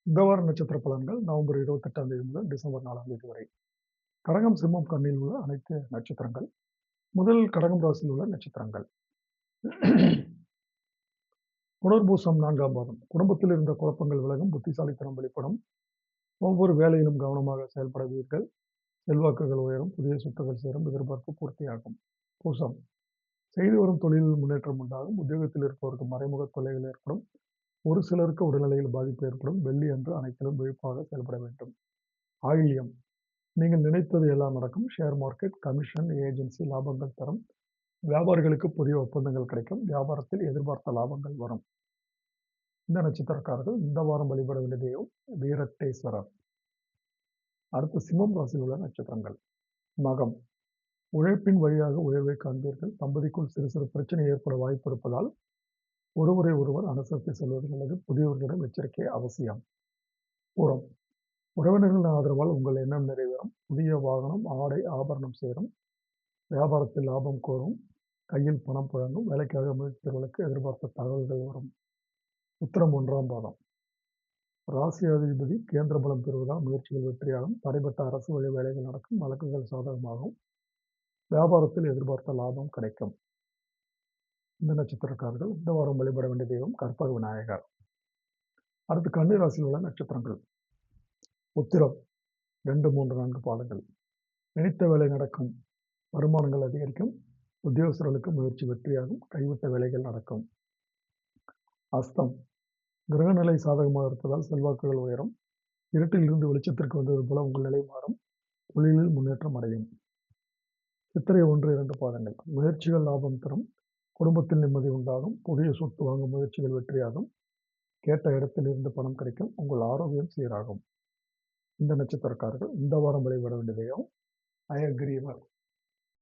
இந்த வார நட்சத்திர பலன்கள் நவம்பர் 28ஆம் தேதி முதல் டிசம்பர் 4ஆம் தேதி வரை. கடகம், சிம்மம், கன்னியில் உள்ள அனைத்து நட்சத்திரங்கள். முதல் கடகம் ராசியில் உள்ள நட்சத்திரங்கள். புனர்பூசம் 4ஆம் பாதம். குடும்பத்தில் இருந்த குழப்பங்கள் விலகும், புத்திசாலித்தனம் வெளிப்படும். ஒவ்வொரு வேலையிலும் கவனமாக செயல்படுவீர்கள். செல்வாக்குகள் உயரும், புதிய சொத்துக்கள் சேரும், எதிர்பார்ப்பு பூர்த்தியாகும். பூசம். செய்து வரும் தொழிலில் முன்னேற்றம் உண்டாகும். உத்தியோகத்தில் இருப்பவருக்கு மறைமுக தொல்லைகள் ஏற்படும். ஒரு சிலருக்கு உடல்நிலையில் பாதிப்பு ஏற்படும். வெள்ளி அன்று அனைத்திலும் விழிப்பாக செயல்பட வேண்டும். ஆயில்யம். நீங்கள் நினைத்தது எல்லாம் நடக்கும். ஷேர் மார்க்கெட், கமிஷன், ஏஜென்சி லாபங்கள் தரும். வியாபாரிகளுக்கு புதிய ஒப்பந்தங்கள் கிடைக்கும். வியாபாரத்தில் எதிர்பார்த்த லாபங்கள் வரும். இந்த நட்சத்திரக்காரர்கள் இந்த வாரம் வழிபட வேண்டிய தெய்வம் வீரட்டேஸ்வரர். அடுத்து சிம்மம் ராசியில் உள்ள நட்சத்திரங்கள். மகம். உழைப்பின் வழியாக உயர்வை காண்பீர்கள். தம்பதிக்குள் சிறு சிறு பிரச்சனை ஏற்பட வாய்ப்பு இருப்பதால் ஒருவரை ஒருவர் அனுசரித்து செல்வது நல்லது. புதியவர்களிடம் எச்சரிக்கை அவசியம். பூரம். உறவினர்களின் ஆதரவால் உங்கள் எண்ணம் நிறைவேறும். புதிய வாகனம், ஆடை, ஆபரணம் சேரும். வியாபாரத்தில் லாபம் கோரும். கையில் பணம் புழங்கும். வேலைக்காக முயற்சித்தவர்களுக்கு எதிர்பார்த்த தகவல்கள் வரும். உத்திரம் 1ஆம் பாதம். ராசி அதிபதி கேந்திர பலம் பெறுவதால் முயற்சிகள் வெற்றியாகும். தடைப்பட்ட அரசு வழி வேலைகள் நடக்கும். வழக்குகள் சாதகமாகும். வியாபாரத்தில் எதிர்பார்த்த லாபம் கிடைக்கும். இந்த நட்சத்திரக்காரர்கள் இந்த வாரம் வழிபட வேண்டிய தெய்வம் கற்பக விநாயகர். அடுத்து கன்னி ராசியில் உள்ள நட்சத்திரங்கள். உத்திரம் 2, 3, 4 பாதங்கள். நினைத்த வேலை நடக்கும். வருமானங்கள் அதிகரிக்கும். உத்தியோகஸ்தர்களுக்கு முயற்சி வெற்றியாகும். கைவிட்ட வேலைகள் நடக்கும். அஸ்தம். கிரகநிலை சாதகமாக இருப்பதால் செல்வாக்குகள் உயரும். இருட்டில் இருந்து வெளிச்சத்திற்கு வந்தது போல உங்கள் நிலை மாறும். தொழிலில் முன்னேற்றம் அடையும். சித்திரை 1, 2 பாதங்கள். முயற்சிகள் லாபம் தரும். குடும்பத்தில் நிம்மதி உண்டாகும். புதிய சொத்து வாங்கும் முயற்சிகள் வெற்றியாகும். கேட்ட இடத்தில் இருந்து பணம் கிடைக்கும். உங்கள் ஆரோக்கியம் சீராகும். இந்த நட்சத்திரக்காரர்கள் இந்த வாரம் வழிபட வேண்டிய தெய்வம் அயக்ரீவர்.